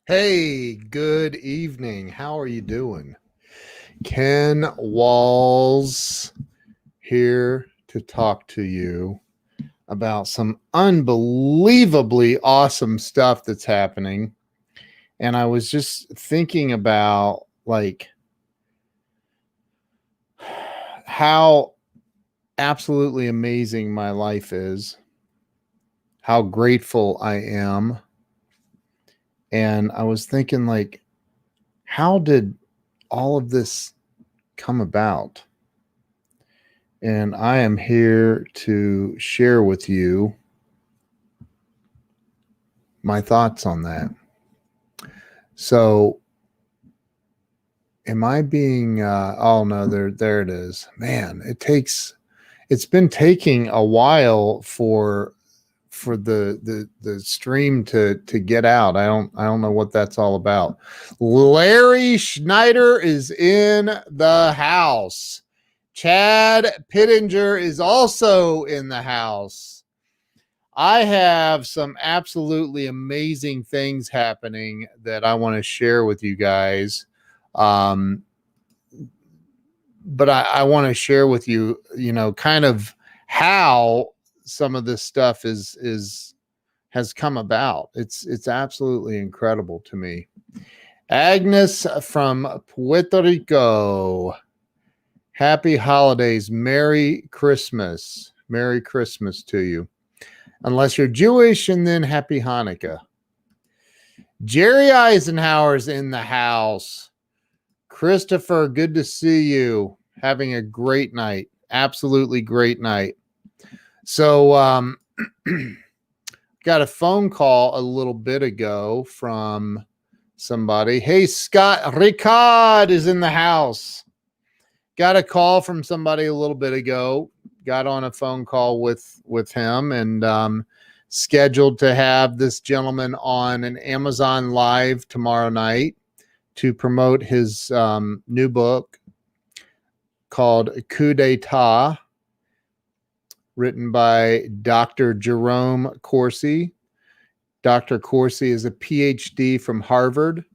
Hey, good evening. How are you doing? Ken Walls here to talk to you about some unbelievably awesome stuff that's happening. And I was just thinking about how absolutely amazing my life is, how grateful I am. And I was thinking how did all of this come about? And I am here to share with you my thoughts on that. So, am I being? Oh no, there it is. Man, it's been taking a while for the stream to get out. I don't know what that's all about. Larry Schneider is in the house. Chad Pittenger is also in the house. I have some absolutely amazing things happening that I want to share with you guys. Um, but I want to share with you, kind of how some of this stuff is has come about. It's absolutely incredible to me. Agnes from Puerto Rico. Happy holidays. Merry Christmas. Merry Christmas to you. Unless you're Jewish, and then happy Hanukkah. Jerry Eisenhower's in the house. Christopher, good to see you. Having a great night. Absolutely great night. So, got a phone call a little bit ago from somebody. Hey, Scott Ricard is in the house. Got a call from somebody a little bit ago. Got on a phone call with him and scheduled to have this gentleman on an Amazon Live tomorrow night to promote his new book called Coup d'etat, written by Dr. Jerome Corsi. Dr. Corsi is a PhD from Harvard.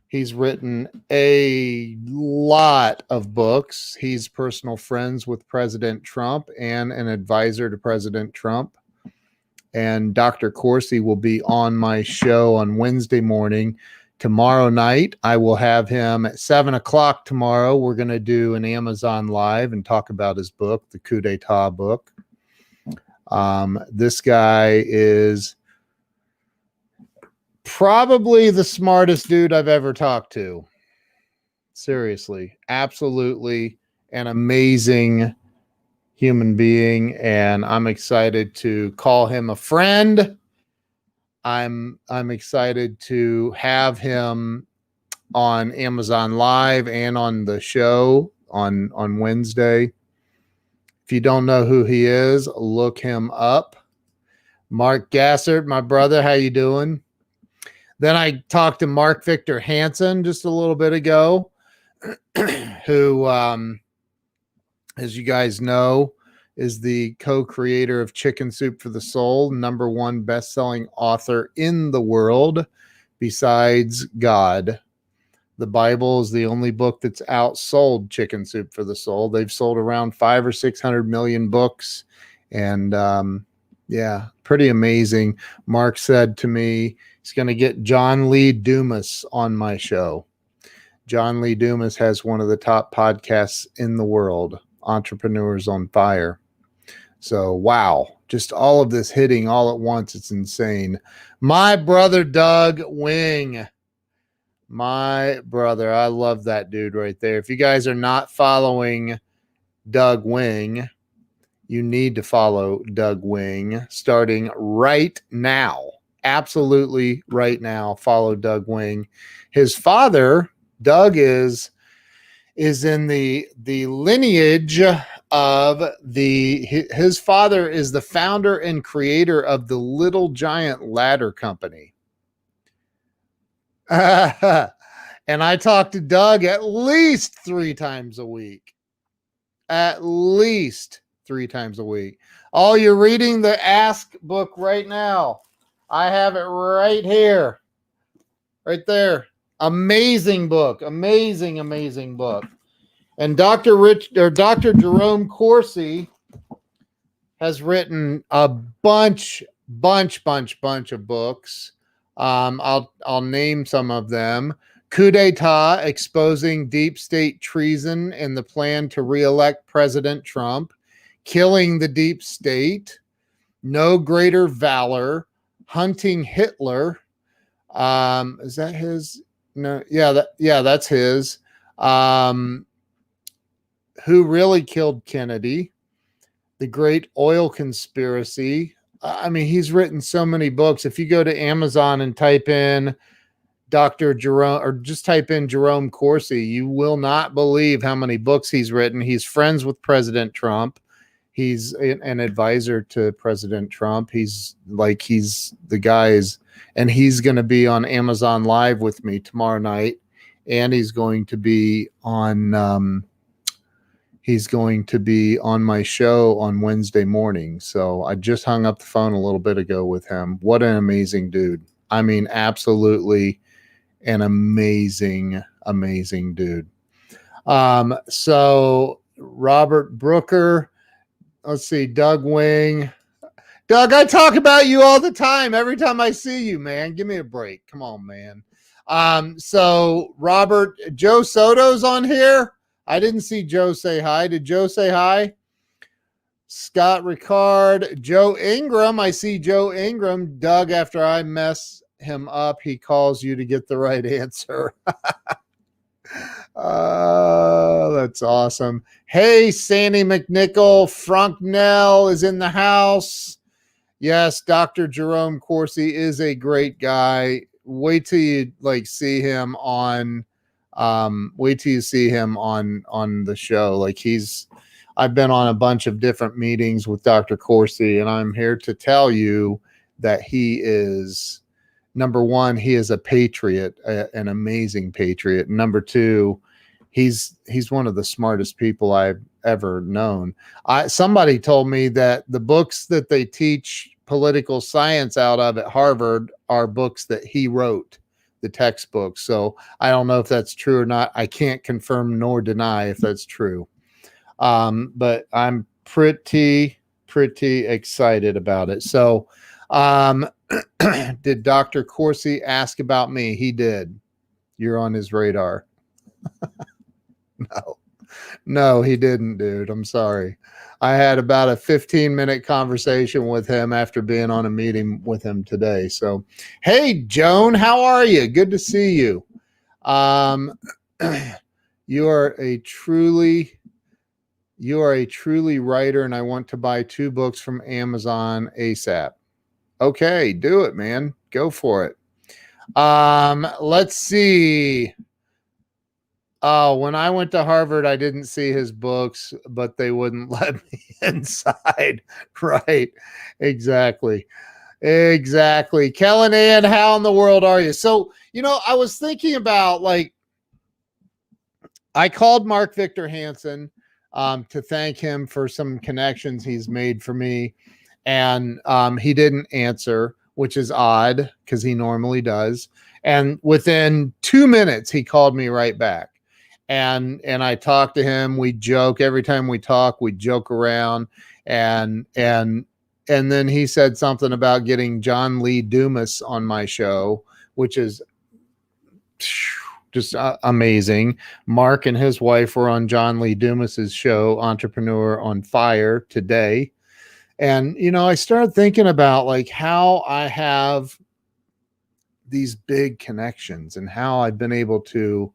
He's written a lot of books. He's personal friends with President Trump and an advisor to President Trump. And Dr. Corsi will be on my show on Wednesday morning. Tomorrow night, I will have him at 7 o'clock tomorrow. We're going to do an Amazon Live and talk about his book, the Coup d'etat book. This guy is probably the smartest dude I've ever talked to. Seriously, absolutely an amazing human being, and I'm excited to call him a friend. I'm excited to have him on Amazon Live and on the show on Wednesday. If you don't know who he is, look him up. Mark Gassert, my brother, how you doing? Then I talked to Mark Victor Hansen just a little bit ago, who, as you guys know, is the co-creator of Chicken Soup for the Soul, #1 best-selling author in the world besides God. The Bible is the only book that's outsold Chicken Soup for the Soul. They've sold around 500 or 600 million books, and yeah, pretty amazing. Mark said to me he's going to get John Lee Dumas on my show. John Lee Dumas has one of the top podcasts in the world, Entrepreneurs on Fire. So, wow, just all of this hitting all at once. It's insane. My brother, Doug Wing. My brother. I love that dude right there. If you guys are not following Doug Wing, you need to follow Doug Wing starting right now. Absolutely right now. Follow Doug Wing. His father, Doug, is in the lineage of his father is the founder and creator of the Little Giant Ladder Company. And I talk to Doug at least 3 times a week. At least 3 times a week. Oh, you're reading the Ask book right now. I have it right here. right there. Amazing book. Amazing, amazing book. And Dr. Jerome Corsi has written a bunch of books. I'll name some of them. Coup d'etat, exposing deep state treason and the plan to reelect President Trump. Killing the deep state. No greater valor. Hunting Hitler. Is that his? No, that's his. Who really killed Kennedy? The Great Oil Conspiracy. I mean, he's written so many books. If you go to Amazon and type in Dr. Jerome, or just type in Jerome Corsi, you will not believe how many books he's written. He's friends with President Trump. He's an advisor to President Trump. He's the guys, and he's going to be on Amazon Live with me tomorrow night, and he's going to be on my show on Wednesday morning. So I just hung up the phone a little bit ago with him. What an amazing dude. I mean, absolutely an amazing dude. So Robert Brooker, let's see, Doug Wing. Doug, I talk about you all the time. Every time I see you, man, give me a break. Come on, man. So Robert, Joe Soto's on here. I didn't see Joe say hi. Did Joe say hi? Scott Ricard, Joe Ingram. I see Joe Ingram. Doug, after I mess him up, he calls you to get the right answer. That's awesome. Hey, Sandy McNichol. Frank Nell is in the house. Yes, Dr. Jerome Corsi is a great guy. Wait till you see him on the show. I've been on a bunch of different meetings with Dr. Corsi, and I'm here to tell you that he is, number one, he is a patriot, an amazing patriot. Number two, he's one of the smartest people I've ever known. Somebody told me that the books that they teach political science out of at Harvard are books that he wrote, the textbooks. So I don't know if that's true or not. I can't confirm nor deny if that's true. But I'm pretty excited about it. So, did Dr. Corsi ask about me? He did. You're on his radar. No, he didn't, dude. I'm sorry. I had about a 15-minute conversation with him after being on a meeting with him today. So, hey, Joan, how are you? Good to see you. You are a truly writer, and I want to buy 2 books from Amazon ASAP. Okay, do it, man. Go for it. Let's see. Oh, when I went to Harvard, I didn't see his books, but they wouldn't let me inside. Right. Exactly. Kellen Ann, how in the world are you? So, I was thinking about, I called Mark Victor Hansen to thank him for some connections he's made for me. And he didn't answer, which is odd because he normally does. And within 2 minutes, he called me right back. And I talked to him. We joke every time we talk. We joke around, and then he said something about getting John Lee Dumas on my show, which is just amazing. Mark and his wife were on John Lee Dumas's show, Entrepreneur on Fire, today. And I started thinking about how I have these big connections and how I've been able to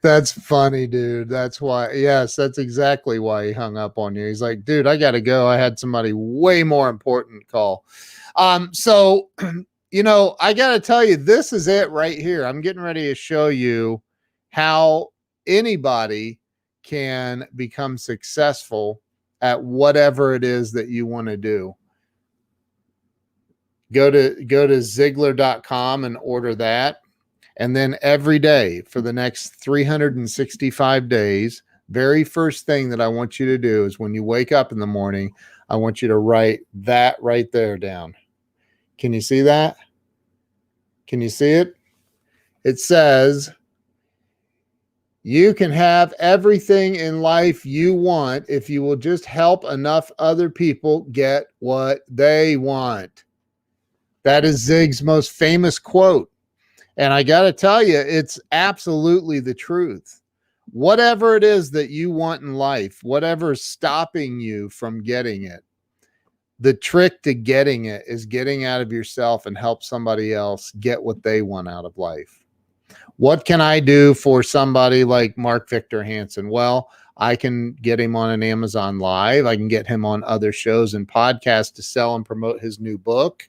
that's funny, dude. That's why. Yes, that's exactly why he hung up on you. He's like, dude, I gotta go. I had somebody way more important call. So I gotta tell you, this is it right here. I'm getting ready to show you how anybody can become successful at whatever it is that you want to do. Go to Ziglar.com and order that. And then every day for the next 365 days, very first thing that I want you to do is when you wake up in the morning, I want you to write that right there down. Can you see that? Can you see it? It says, you can have everything in life you want if you will just help enough other people get what they want. That is Zig's most famous quote. And I got to tell you, it's absolutely the truth. Whatever it is that you want in life, whatever's stopping you from getting it, the trick to getting it is getting out of yourself and help somebody else get what they want out of life. What can I do for somebody like Mark Victor Hansen? Well, I can get him on an Amazon Live. I can get him on other shows and podcasts to sell and promote his new book.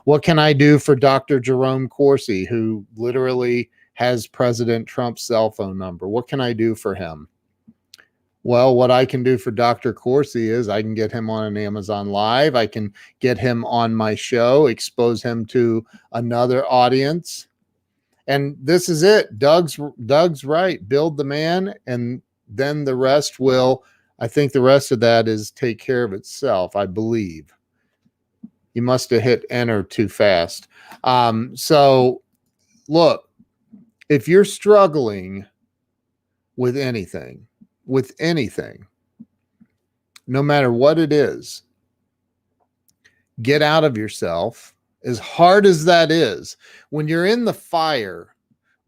What can I do for Dr. Jerome Corsi, who literally has President Trump's cell phone number? What can I do for him? Well, what I can do for Dr. Corsi is I can get him on an Amazon Live. I can get him on my show, expose him to another audience. And this is it. Doug's right. Build the man, and then the rest will, I think the rest of that is take care of itself, I believe. You must have hit enter too fast. So look, if you're struggling with anything, no matter what it is, get out of yourself. As hard as that is, when you're in the fire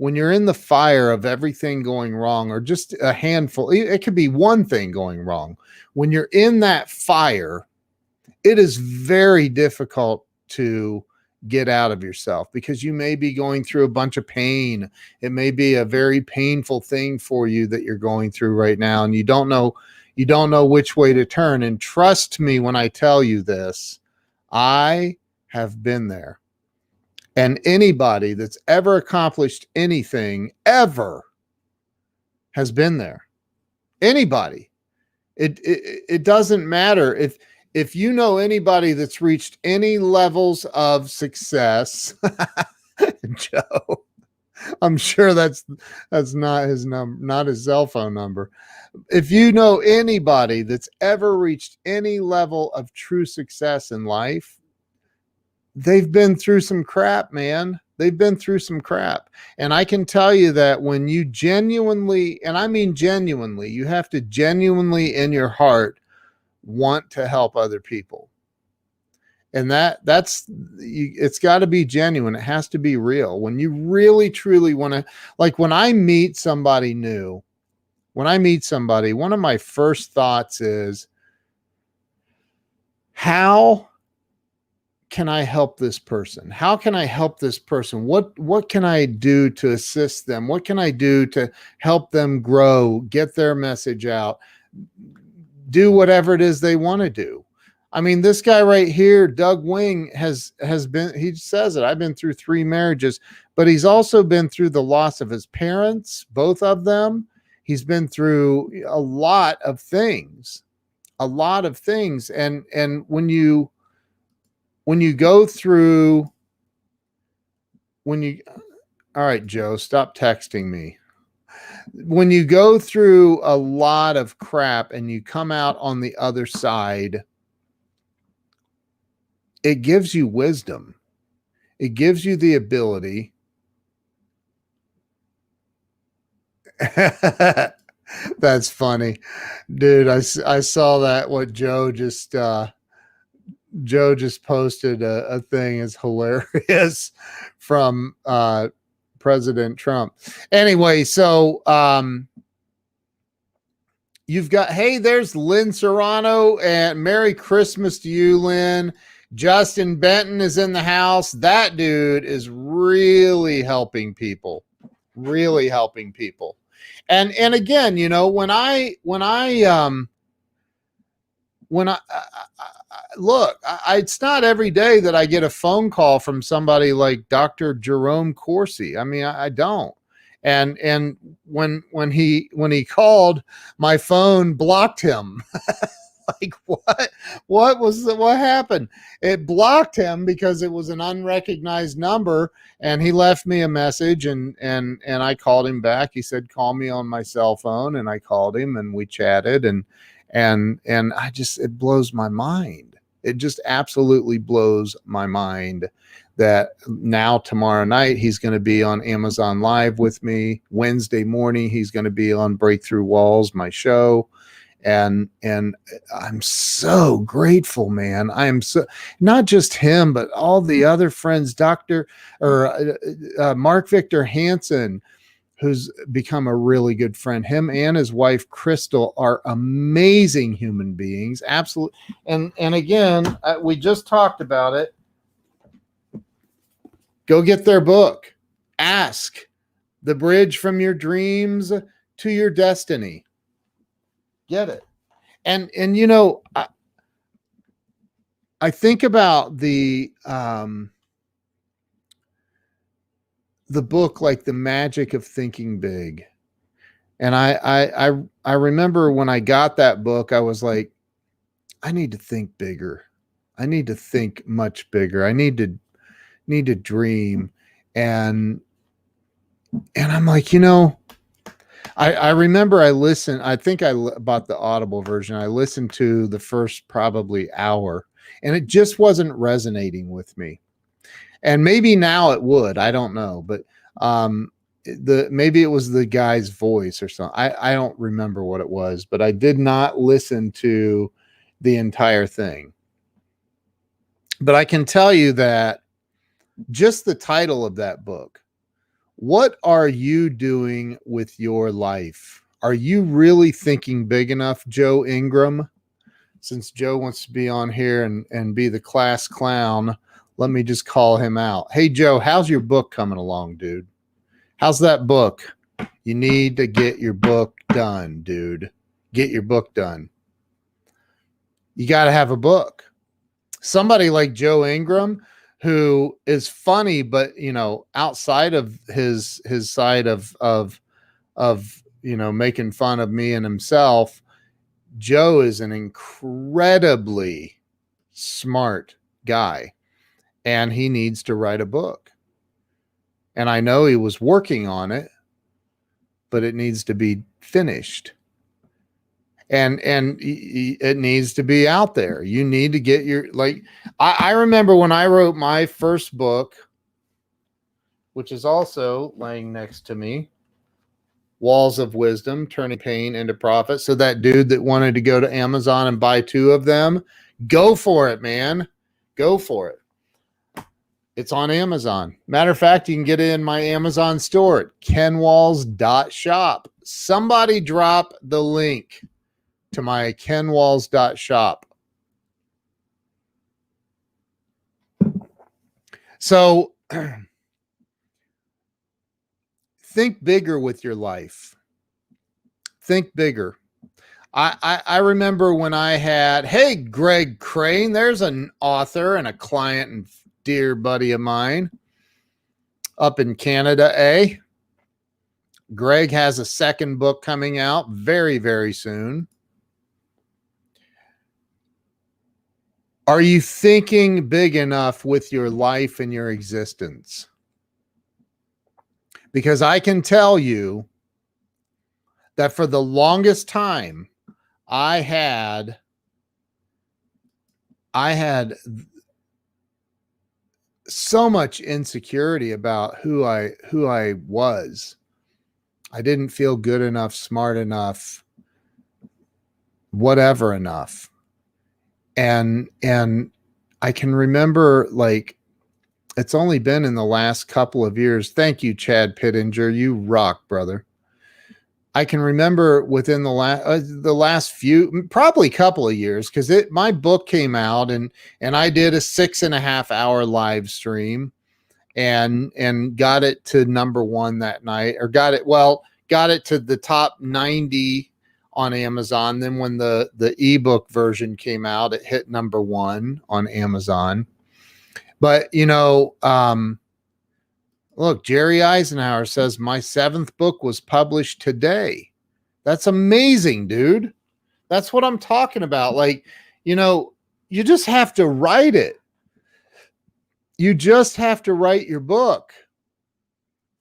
of everything going wrong, or just a handful, it could be one thing going wrong. When you're in that fire, it is very difficult to get out of yourself because you may be going through a bunch of pain. It may be a very painful thing for you that you're going through right now, and you don't know which way to turn. And trust me when I tell you this, I have been there. And anybody that's ever accomplished anything ever has been there. Anybody. It doesn't matter if you know anybody that's reached any levels of success. Joe, I'm sure that's not his number, not his cell phone number. If you know anybody that's ever reached any level of true success in life, they've been through some crap, man. They've been through some crap. And I can tell you that when you genuinely, and I mean genuinely, you have to genuinely in your heart want to help other people. And it's got to be genuine. It has to be real. When you really, truly want to, like when I meet somebody new, one of my first thoughts is, how can I help this person? How can I help this person? What can I do to assist them? What can I do to help them grow, get their message out, do whatever it is they want to do? I mean, this guy right here, Doug Wing, has been, he says it, I've been through 3 marriages, but he's also been through the loss of his parents, both of them. He's been through a lot of things. And when you go through, all right, Joe, stop texting me. When you go through a lot of crap and you come out on the other side, it gives you wisdom. It gives you the ability. That's funny, dude. I saw that. What Joe just posted a thing is hilarious from President Trump. Anyway, so you've got, hey, there's Lynn Serrano, and Merry Christmas to you, Lynn. Justin Benton is in the house. That dude is really helping people. And again, you know, when I look, it's not every day that I get a phone call from somebody like Dr. Jerome Corsi. I mean, I don't. And when he called, my phone blocked him. Like what happened? It blocked him because it was an unrecognized number, and he left me a message, and I called him back. He said, call me on my cell phone, and I called him and we chatted, and it blows my mind. It just absolutely blows my mind that now tomorrow night he's going to be on Amazon Live with me. Wednesday morning he's going to be on Breakthrough Walls, my show. And I'm so grateful, man. I am so, not just him, but all the other friends, Mark Victor Hansen, who's become a really good friend. Him and his wife Crystal are amazing human beings. Absolutely. And again, we just talked about it. Go get their book. Ask: The Bridge from Your Dreams to Your Destiny. Get it. And you know, I think about the book, like The Magic of Thinking Big. And I remember when I got that book, I was like, I need to think bigger. I need to think much bigger. I need to dream. And I'm like, you know, I remember I think I bought the Audible version. I listened to the first probably hour, and it just wasn't resonating with me. And maybe now it would, I don't know, but maybe it was the guy's voice or something. I don't remember what it was, but I did not listen to the entire thing. But I can tell you that just the title of that book, what are you doing with your life? Are you really thinking big enough, Joe Ingram? Since Joe wants to be on here and be the class clown, let me just call him out. Hey, Joe, how's your book coming along, dude? How's that book? You need to get your book done, dude. Get your book done. You got to have a book. Somebody like Joe Ingram, who is funny, but you know, outside of his side of you know, making fun of me and himself, Joe is an incredibly smart guy, and he needs to write a book. And I know he was working on it, but it needs to be finished. And it needs to be out there. You need to get your, like, I remember when I wrote my first book, which is also laying next to me, Walls of Wisdom, Turning Pain into Profit. So that dude that wanted to go to Amazon and buy 2 of them, go for it, man. Go for it. It's on Amazon. Matter of fact, you can get it in my Amazon store at kenwalls.shop. Somebody drop the link to my kenwalls.shop. So think bigger with your life. Think bigger. I remember when I had, hey, Greg Crane, there's an author and a client and dear buddy of mine up in Canada, eh? Greg has a second book coming out very, very soon. Are you thinking big enough with your life and your existence? Because I can tell you that for the longest time, I had so much insecurity about who I was. I didn't feel good enough, smart enough, whatever enough. And I can remember, like, it's only been in the last couple of years. Thank you, Chad Pittinger. You rock, brother. I can remember within the last few, probably couple of years, because my book came out and I did a 6.5 hour live stream and got it to #1 that night, or got it to the top 90 on Amazon. Then when the ebook version came out, it hit #1 on Amazon. But you know, look, Jerry Eisenhower says my 7th book was published today. That's amazing, dude. That's what I'm talking about. Like, you know, you just have to write it. You just have to write your book.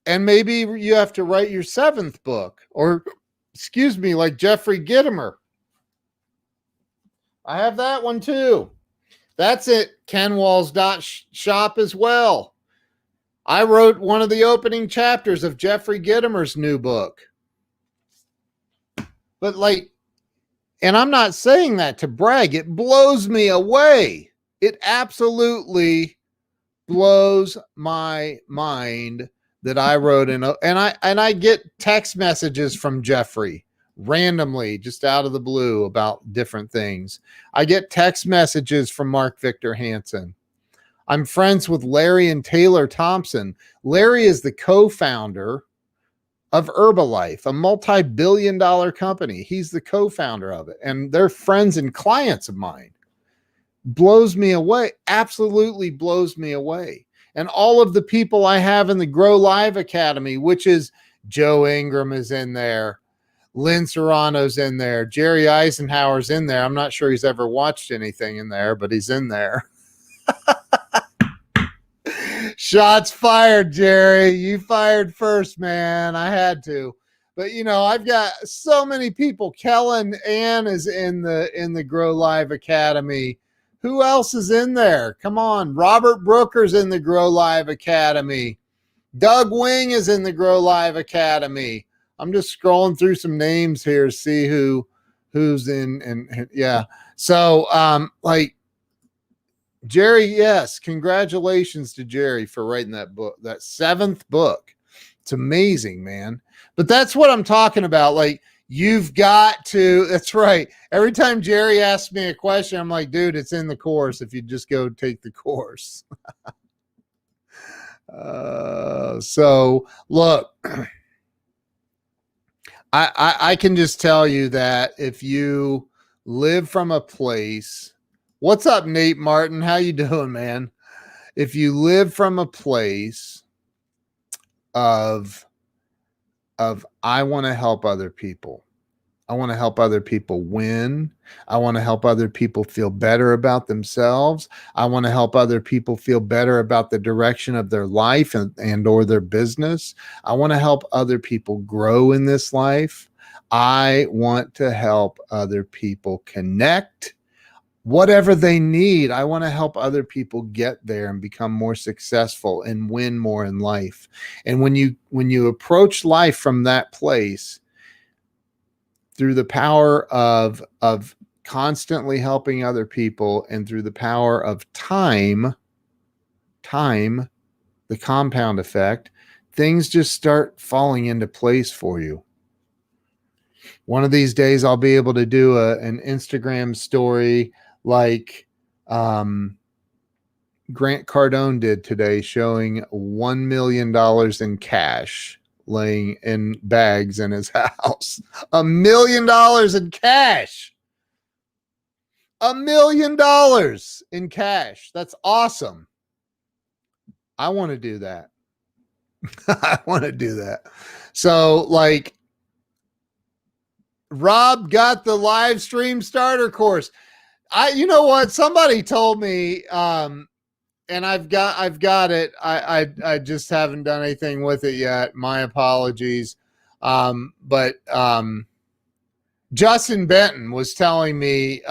And maybe you have to write your 7th book, or excuse me, like Jeffrey Gitomer. I have that one too. That's it. Shop as well. I wrote one of the opening chapters of Jeffrey Gitomer's new book. But like, and I'm not saying that to brag. It blows me away. It absolutely blows my mind that I wrote and I get text messages from Jeffrey randomly, just out of the blue, about different things. I get text messages from Mark Victor Hansen. I'm friends with Larry and Taylor Thompson. Larry is the co-founder of Herbalife, a multi-billion-dollar company. He's the co-founder of it, and they're friends and clients of mine. Blows me away. Absolutely blows me away. And all of the people I have in the Grow Live Academy, which is Joe Ingram is in there, Lynn Serrano's in there, Jerry Eisenhower's in there. I'm not sure he's ever watched anything in there, but he's in there. Shots fired, Jerry. You fired first, man. I had to. But you know, I've got so many people. Kellen Ann is in the Grow Live Academy. Who else is in there? Come on. Robert Brooker's in the Grow Live Academy. Doug Wing is in the Grow Live Academy. I'm just scrolling through some names here to see who's in, and yeah. So like Jerry, yes, congratulations to Jerry for writing that book, that 7th book. It's amazing, man. But that's what I'm talking about. Like, you've got to, that's right. Every time Jerry asks me a question, I'm like, dude, it's in the course if you just go take the course. So look, I can just tell you that if you live from a place, what's up, Nate Martin? How you doing, man? If you live from a place of I want to help other people. I want to help other people win. I want to help other people feel better about themselves. I want to help other people feel better about the direction of their life and or their business. I want to help other people grow in this life. I want to help other people connect. Whatever they need, I want to help other people get there and become more successful and win more in life. And when you approach life from that place, through the power of constantly helping other people, and through the power of time, the compound effect, things just start falling into place for you. One of these days, I'll be able to do an Instagram story like Grant Cardone did today, showing $1 million in cash laying in bags in his house. $1 million in cash. $1 million in cash. That's awesome. I want to do that. I want to do that. So, like, Rob got the live stream starter course. You know what? Somebody told me, and I've got it. I just haven't done anything with it yet. My apologies. But Justin Benton was telling me,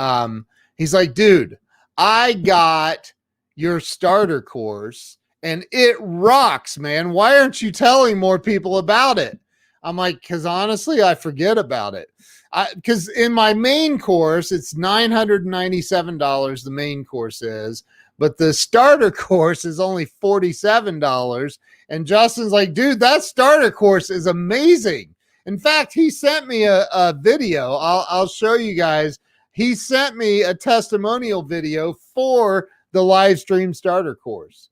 he's like, dude, I got your starter course and it rocks, man. Why aren't you telling more people about it? I'm like, because honestly, I forget about it. Because in my main course, it's $997. The main course is, but the starter course is only $47. And Justin's like, dude, that starter course is amazing. In fact, he sent me a video. I'll show you guys. He sent me a testimonial video for the live stream starter course.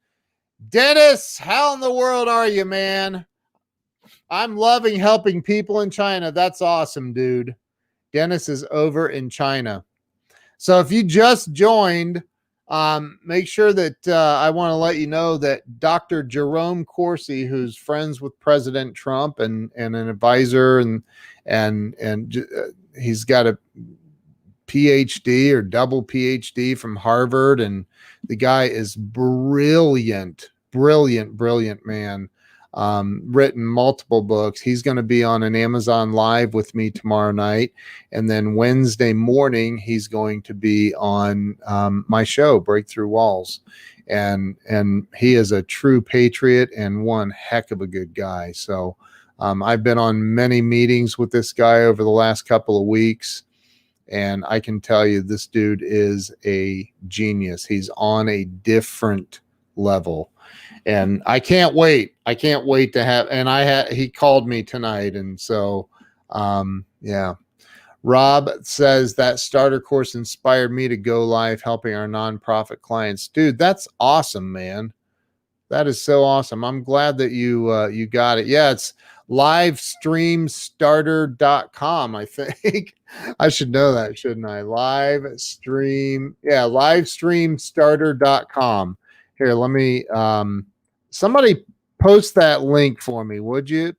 Dennis, how in the world are you, man? I'm loving helping people in China. That's awesome, dude. Dennis is over in China. So if you just joined, make sure that I want to let you know that Dr. Jerome Corsi, who's friends with President Trump and an advisor, and he's got a PhD or double PhD from Harvard, and the guy is brilliant man. written multiple books. He's going to be on an Amazon Live with me tomorrow night. And then Wednesday morning, he's going to be on my show, Breakthrough Walls. And he is a true patriot and one heck of a good guy. So I've been on many meetings with this guy over the last couple of weeks. And I can tell you, this dude is a genius. He's on a different level. And I can't wait. I can't wait to have, and he called me tonight. And so, yeah. Rob says that starter course inspired me to go live helping our nonprofit clients. Dude, that's awesome, man. That is so awesome. I'm glad that you got it. Yeah, it's livestreamstarter.com. I think I should know that, shouldn't I? Livestreamstarter.com. Here, let me somebody post that link for me, would you?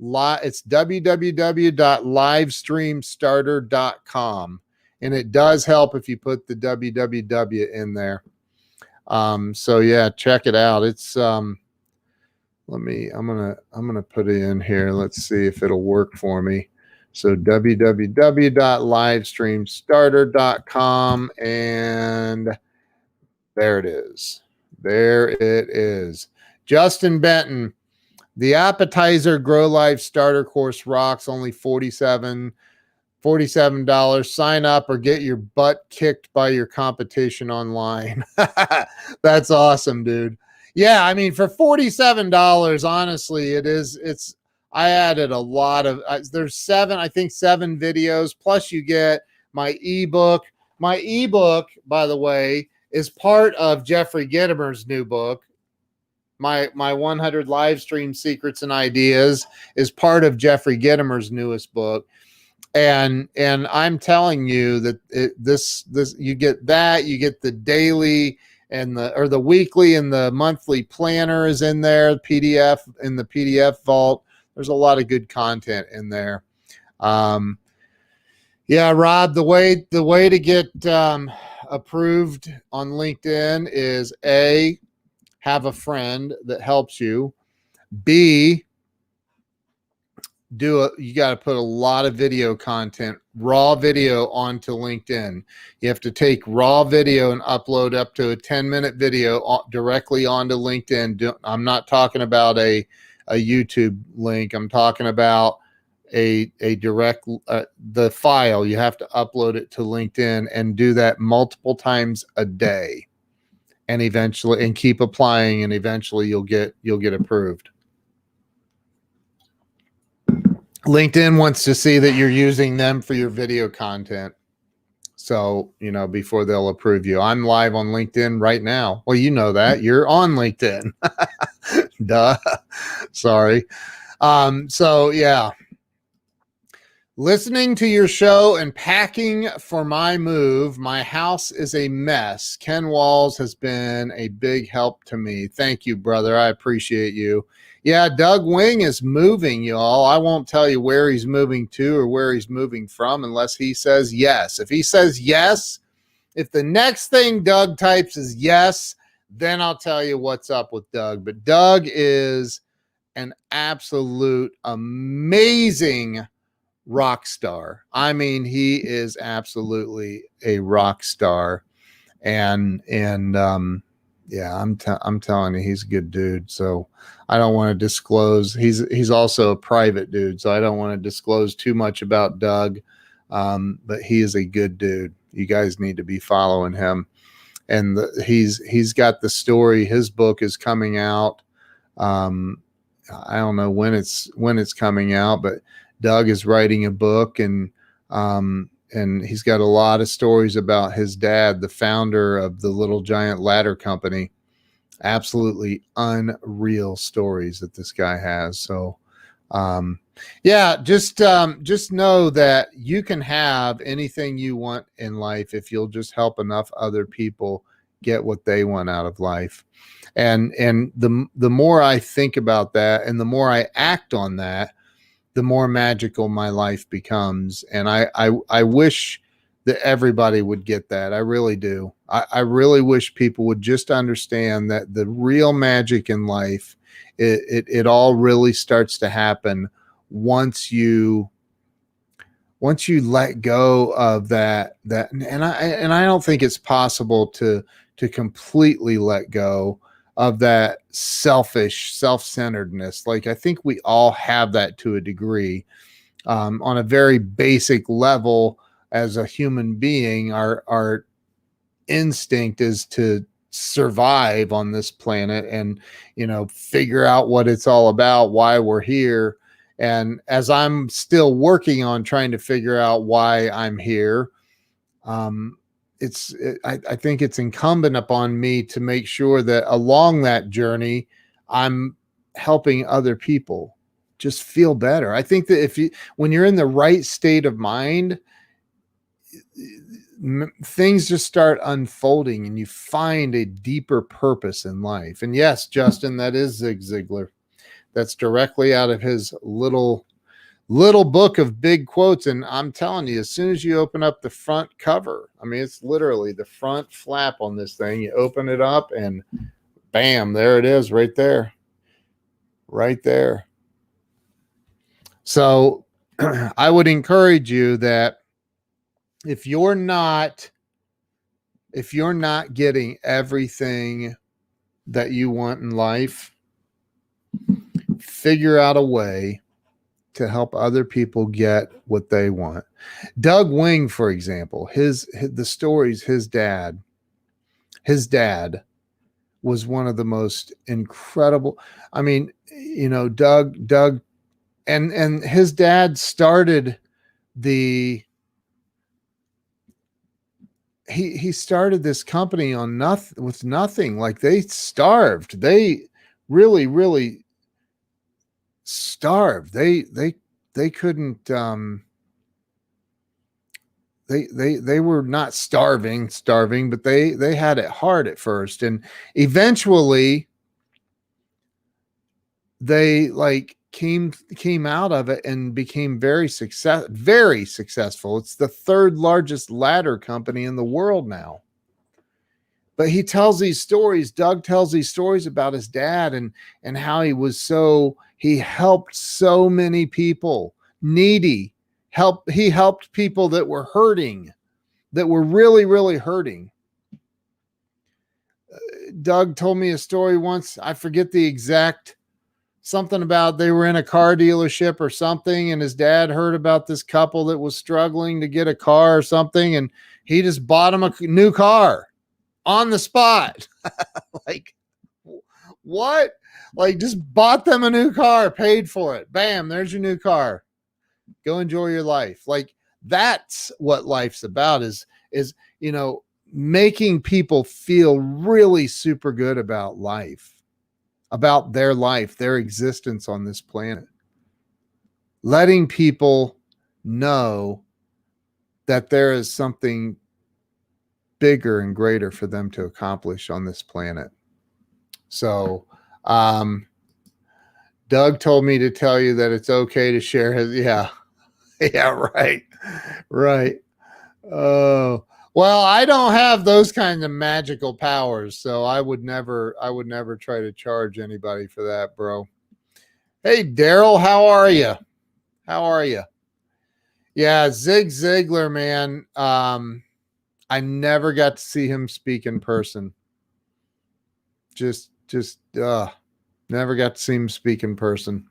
It's www.livestreamstarter.com, and it does help if you put the www in there. So yeah, check it out. It's I'm gonna put it in here. Let's see if it'll work for me. So www.livestreamstarter.com, and there it is. There it is. Justin Benton, the appetizer Grow Life starter course rocks. Only $47. Sign up or get your butt kicked by your competition online. That's awesome, dude. Yeah, I mean, for $47, honestly, I added a lot of, there's seven videos, plus you get my ebook. My ebook, by the way, is part of Jeffrey Gitomer's new book. My 100 live stream secrets and ideas is part of Jeffrey Gitomer's newest book. And I'm telling you that this you get that, you get the daily and the weekly and the monthly planner is in there, PDF in the PDF vault. There's a lot of good content in there. Yeah, Rob, the way to get approved on LinkedIn is A, have a friend that helps you. B, you got to put a lot of video content, raw video, onto LinkedIn. You have to take raw video and upload up to a 10-minute video directly onto LinkedIn. I'm not talking about a YouTube link. I'm talking about a direct, the file. You have to upload it to LinkedIn and do that multiple times a day, and eventually, and keep applying, and eventually you'll get approved. LinkedIn wants to see that you're using them for your video content. So, before they'll approve you. I'm live on LinkedIn right now. Well, you know that. You're on LinkedIn. Duh. Sorry. So, yeah. Listening to your show and packing for my move. My house is a mess. Ken Walls has been a big help to me. Thank you, brother. I appreciate you. Yeah, Doug Wing is moving, y'all. I won't tell you where he's moving to or where he's moving from unless he says yes. If he says yes, if the next thing Doug types is yes, then I'll tell you what's up with Doug. But Doug is an absolute amazing rock star. I mean, he is absolutely a rock star. And yeah, I'm telling you, he's a good dude. So I don't want to disclose. He's also a private dude, so I don't want to disclose too much about Doug. But he is a good dude. You guys need to be following him. And he's got the story. His book is coming out. I don't know when it's coming out, but Doug is writing a book, and he's got a lot of stories about his dad, the founder of the Little Giant Ladder Company. Absolutely unreal stories that this guy has. So, yeah, just know that you can have anything you want in life if you'll just help enough other people get what they want out of life. And the more I think about that and the more I act on that, the more magical my life becomes. And I wish that everybody would get that. I really do. I really wish people would just understand that the real magic in life, it all really starts to happen once you let go of that, and I don't think it's possible to completely let go of that selfish self-centeredness. Like, I think we all have that to a degree, on a very basic level. As a human being, our instinct is to survive on this planet and, figure out what it's all about, why we're here. And as I'm still working on trying to figure out why I'm here, um, I think it's incumbent upon me to make sure that along that journey, I'm helping other people just feel better. I think that when you're in the right state of mind, things just start unfolding and you find a deeper purpose in life. And yes, Justin, that is Zig Ziglar. That's directly out of his little book of big quotes. And I'm telling you, as soon as you open up the front cover, I mean, it's literally the front flap on this thing. You open it up and bam, there it is, right there. Right there. So I would encourage you that if you're not getting everything that you want in life, figure out a way to help other people get what they want. Doug Wing, for example, the stories, his dad was one of the most incredible. I mean, Doug and his dad started he started this company on with nothing. Like, they starved. They really, really starved. They couldn't, they were not starving, but they had it hard at first. And eventually they came out of it and became very successful. It's the third largest ladder company in the world now. But he tells these stories. Doug tells these stories about his dad and how he helped so many people, needy. He helped people that were hurting, that were really, really hurting. Doug told me a story once. I forget the exact, something about they were in a car dealership or something, and his dad heard about this couple that was struggling to get a car or something, and he just bought him a new car on the spot. Like, what? Like, just bought them a new car, paid for it. Bam, there's your new car. Go enjoy your life. Like, that's what life's about, is making people feel really super good about life, about their life, their existence on this planet. Letting people know that there is something bigger and greater for them to accomplish on this planet. So, Doug told me to tell you that it's okay to share his, yeah, right. Oh, well, I don't have those kinds of magical powers, so I would never try to charge anybody for that, bro. Hey, Daryl, how are you? Yeah, Zig Ziglar, man. I never got to see him speak in person. Never got to see him speak in person.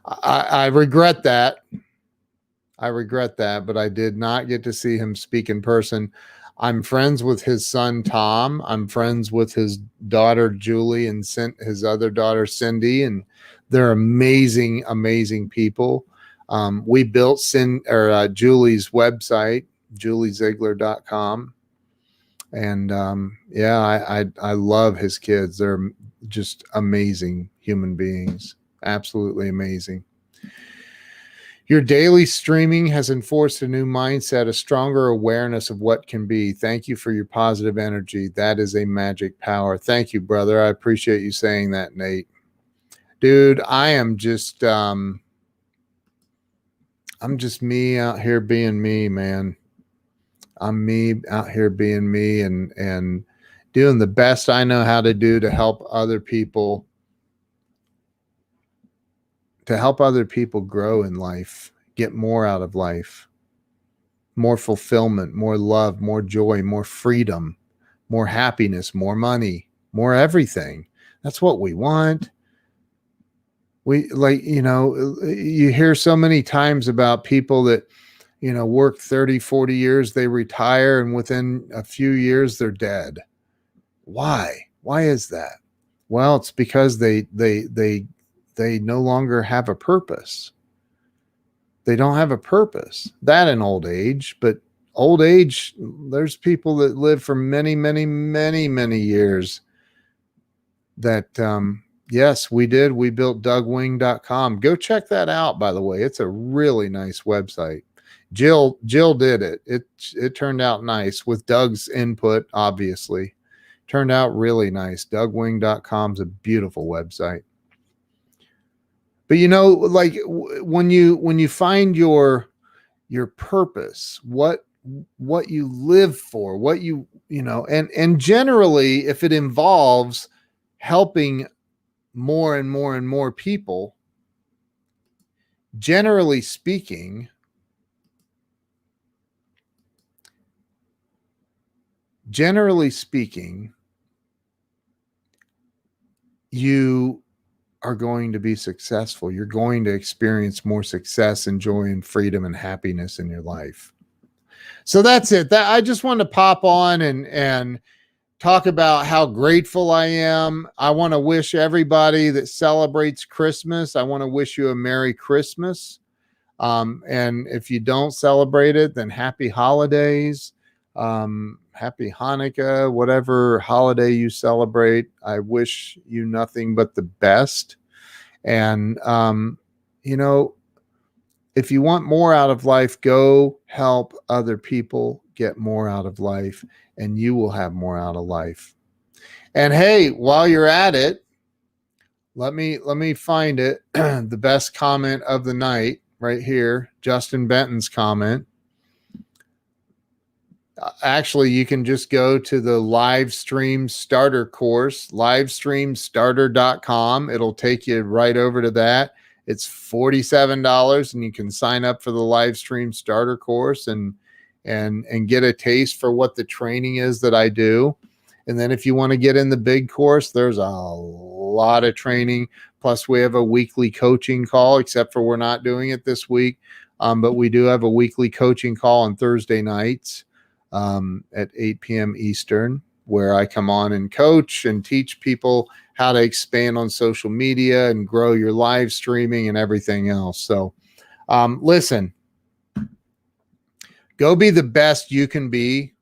I regret that. But I did not get to see him speak in person. I'm friends with his son, Tom. I'm friends with his daughter, Julie, and his other daughter, Cindy, and they're amazing, amazing people. We built Julie's website, julieziglar.com. And I love his kids. They're just amazing human beings. Absolutely amazing. Your daily streaming has enforced a new mindset, a stronger awareness of what can be. Thank you for your positive energy. That is a magic power. Thank you, brother. I appreciate you saying that, Nate. Dude, I am just I'm just me out here being me, man. I'm me out here being me and doing the best I know how to do to help other people grow in life, get more out of life, more fulfillment, more love, more joy, more freedom, more happiness, more money, more everything. That's what we want. We like, you hear so many times about people that, work 30, 40 years, they retire, and within a few years they're dead. Why? Why is that? Well, it's because they no longer have a purpose. They don't have a purpose. That in old age, but old age, there's people that live for many, many, many, many years that, yes, we did. We built DougWing.com. Go check that out, by the way. It's a really nice website. Jill did it. It turned out nice with Doug's input, obviously. Turned out really nice. DougWing.com is a beautiful website. But like when you find your purpose, what you live for, what and generally, if it involves helping more and more and more people, generally speaking, you are going to be successful. You're going to experience more success and joy and freedom and happiness in your life. So that's it. That I just wanted to pop on and talk about how grateful I am. I want to wish everybody that celebrates Christmas, I want to wish you a Merry Christmas. And if you don't celebrate it, then happy holidays, happy Hanukkah, whatever holiday you celebrate. I wish you nothing but the best. And, if you want more out of life, go help other people get more out of life, and you will have more out of life. And hey, while you're at it, let me find it. The best comment of the night right here, Justin Benton's comment. Actually, you can just go to the Livestream Starter course, livestreamstarter.com. It'll take you right over to that. It's $47, and you can sign up for the Livestream Starter course and get a taste for what the training is that I do. And then if you want to get in the big course, there's a lot of training. Plus, we have a weekly coaching call, except for we're not doing it this week. But we do have a weekly coaching call on Thursday nights at 8 p.m. Eastern, where I come on and coach and teach people how to expand on social media and grow your live streaming and everything else. So listen, go be the best you can be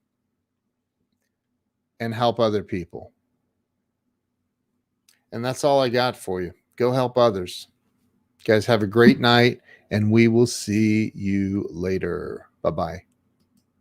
and help other people. And that's all I got for you. Go help others. Guys, have a great night, and we will see you later. Bye-bye.